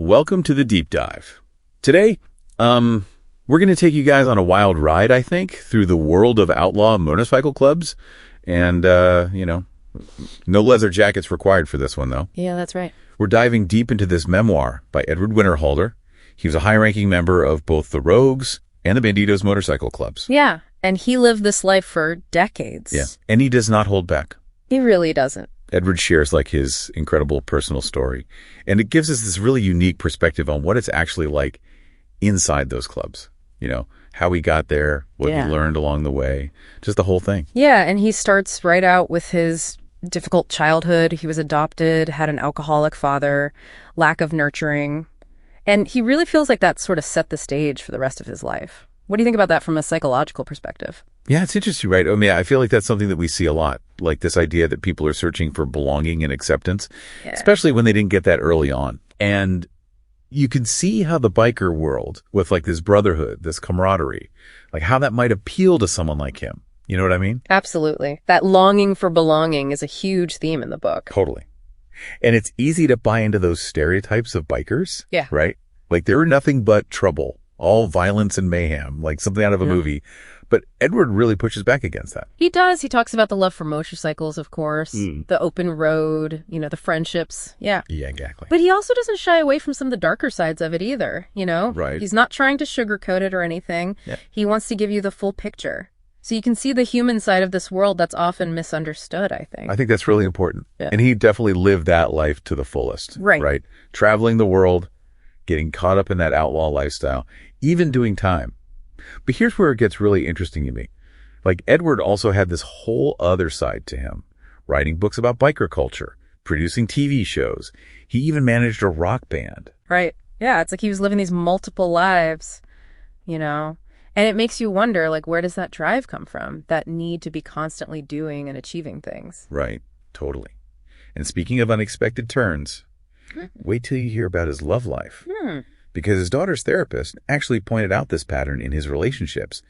welcome to the deep dive. Today, we're going to take you guys on a wild ride, I think, through the world of outlaw motorcycle clubs. And, no leather jackets required for this one, though. Yeah, that's right. We're diving deep into this memoir by Edward Winterhalder. He was a high-ranking member of both the Rogues and the Bandidos motorcycle clubs. Yeah, and he lived this life for decades. Yeah, and he does not hold back. He really doesn't. Edward shares his incredible personal story, and it gives us this really unique perspective on what it's actually like inside those clubs. How he got there, what he learned along the way, just the whole thing. Yeah, and he starts right out with his difficult childhood. He was adopted, had an alcoholic father, lack of nurturing, and he really feels like that sort of set the stage for the rest of his life. What do you think about that from a psychological perspective? Yeah, it's interesting, right? I mean, I feel like that's something that we see a lot, like this idea that people are searching for belonging and acceptance, especially when they didn't get that early on. And you can see how the biker world, with this brotherhood, this camaraderie, how that might appeal to someone like him. You know what I mean? Absolutely. That longing for belonging is a huge theme in the book. Totally. And it's easy to buy into those stereotypes of bikers. Yeah. Right? They're nothing but trouble, all violence and mayhem, like something out of a movie. But Edward really pushes back against that. He does. He talks about the love for motorcycles, of course, the open road, the friendships. Yeah. Yeah, exactly. But he also doesn't shy away from some of the darker sides of it either, Right. He's not trying to sugarcoat it or anything. Yeah. He wants to give you the full picture. So you can see the human side of this world that's often misunderstood, I think. I think that's really important. Yeah. And he definitely lived that life to the fullest. Right. Traveling the world, getting caught up in that outlaw lifestyle, even doing time. But here's where it gets really interesting to me. Edward also had this whole other side to him, writing books about biker culture, producing TV shows. He even managed a rock band. Right. Yeah, it's like he was living these multiple lives, And it makes you wonder, where does that drive come from? That need to be constantly doing and achieving things. Right. Totally. And speaking of unexpected turns, wait till you hear about his love life. Because his daughter's therapist actually pointed out this pattern in his relationships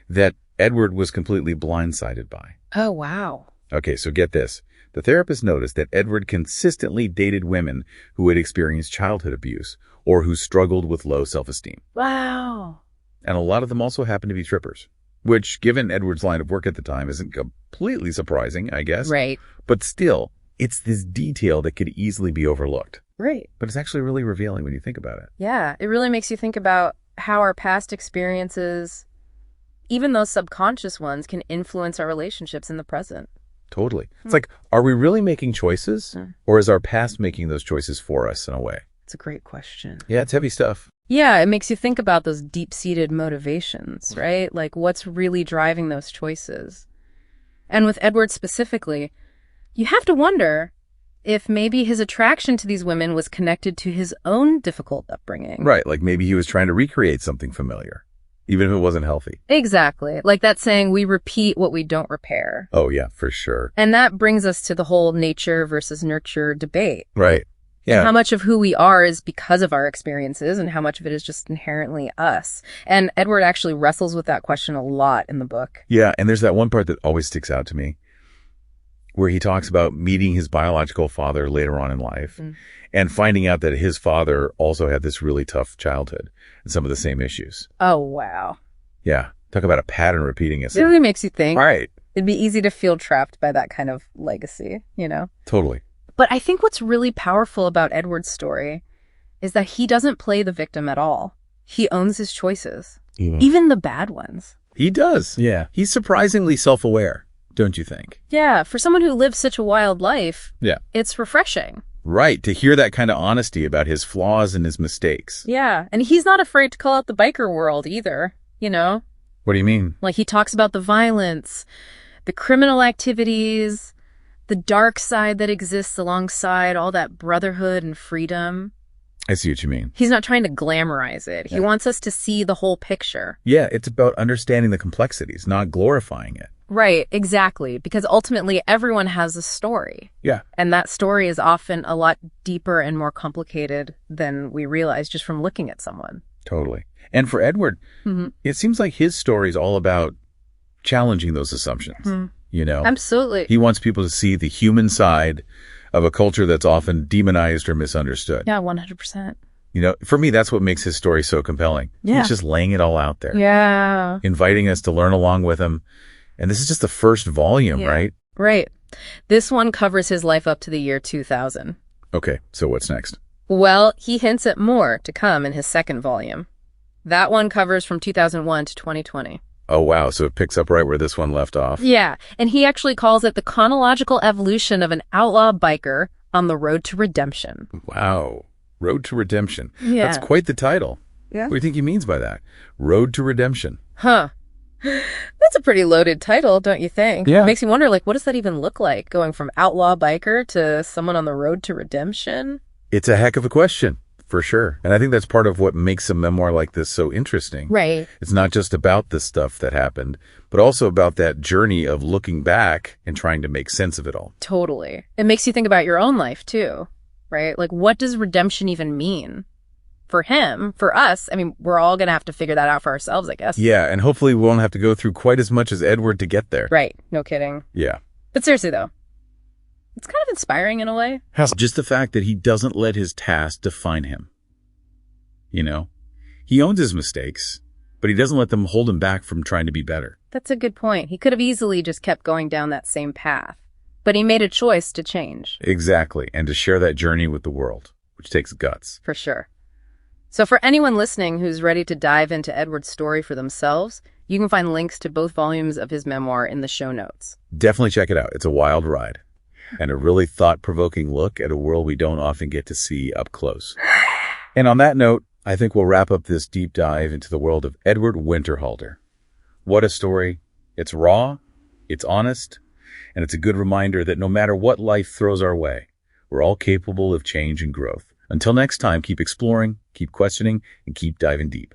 that Edward was completely blindsided by. Oh, wow. Okay, so get this. The therapist noticed that Edward consistently dated women who had experienced childhood abuse or who struggled with low self-esteem. Wow. And a lot of them also happened to be trippers, which, given Edward's line of work at the time, isn't completely surprising, I guess. Right. But still, it's this detail that could easily be overlooked. Right. But it's actually really revealing when you think about it. Yeah, it really makes you think about how our past experiences, even those subconscious ones, can influence our relationships in the present. Totally. It's are we really making choices, or is our past making those choices for us in a way? It's a great question. Yeah, it's heavy stuff. Yeah, it makes you think about those deep-seated motivations, right? What's really driving those choices. And with Edward specifically, you have to wonder if maybe his attraction to these women was connected to his own difficult upbringing. Right, maybe he was trying to recreate something familiar, even if it wasn't healthy. Exactly. That saying, we repeat what we don't repair. Oh, yeah, for sure. And that brings us to the whole nature versus nurture debate. Right. Yeah. How much of who we are is because of our experiences and how much of it is just inherently us. And Edward actually wrestles with that question a lot in the book. Yeah, and there's that one part that always sticks out to me where he talks about meeting his biological father later on in life and finding out that his father also had this really tough childhood and some of the same issues. Oh, wow. Yeah. Talk about a pattern repeating itself. It really makes you think. Right. It'd be easy to feel trapped by that kind of legacy, Totally. But I think what's really powerful about Edward's story is that he doesn't play the victim at all. He owns his choices, even the bad ones. He does. Yeah. He's surprisingly self-aware, don't you think? Yeah. For someone who lives such a wild life, yeah, it's refreshing. Right. To hear that kind of honesty about his flaws and his mistakes. Yeah. And he's not afraid to call out the biker world either, What do you mean? He talks about the violence, the criminal activities, the dark side that exists alongside all that brotherhood and freedom. I see what you mean. He's not trying to glamorize it. He wants us to see the whole picture. Yeah, it's about understanding the complexities, not glorifying it. Right, exactly. Because ultimately, everyone has a story. Yeah. And that story is often a lot deeper and more complicated than we realize just from looking at someone. Totally. And for Edward, it seems like his story is all about challenging those assumptions. Absolutely. He wants people to see the human side of a culture that's often demonized or misunderstood. Yeah, 100%. For me, that's what makes his story so compelling. Yeah. He's just laying it all out there. Yeah. Inviting us to learn along with him. And this is just the first volume, right? Right. This one covers his life up to the year 2000. Okay, so what's next? Well, he hints at more to come in his second volume. That one covers from 2001 to 2020. Oh, wow. So it picks up right where this one left off. Yeah, and he actually calls it the chronological evolution of an outlaw biker on the road to redemption. Wow. Road to Redemption. Yeah. That's quite the title. Yeah. What do you think he means by that? Road to Redemption. Huh. That's a pretty loaded title, don't you think? Yeah. Makes me wonder, what does that even look like? Going from outlaw biker to someone on the road to redemption? It's a heck of a question, for sure. And I think that's part of what makes a memoir like this so interesting. Right. It's not just about the stuff that happened, but also about that journey of looking back and trying to make sense of it all. Totally. It makes you think about your own life, too, right? What does redemption even mean? For him, for us, we're all going to have to figure that out for ourselves, I guess. Yeah, and hopefully we won't have to go through quite as much as Edward to get there. Right. No kidding. Yeah. But seriously, though, it's kind of inspiring in a way. Just the fact that he doesn't let his past define him. He owns his mistakes, but he doesn't let them hold him back from trying to be better. That's a good point. He could have easily just kept going down that same path, but he made a choice to change. Exactly, and to share that journey with the world, which takes guts. For sure. So for anyone listening who's ready to dive into Edward's story for themselves, you can find links to both volumes of his memoir in the show notes. Definitely check it out. It's a wild ride and a really thought-provoking look at a world we don't often get to see up close. And on that note, I think we'll wrap up this deep dive into the world of Edward Winterhalder. What a story. It's raw, it's honest, and it's a good reminder that no matter what life throws our way, we're all capable of change and growth. Until next time, keep exploring, keep questioning, and keep diving deep.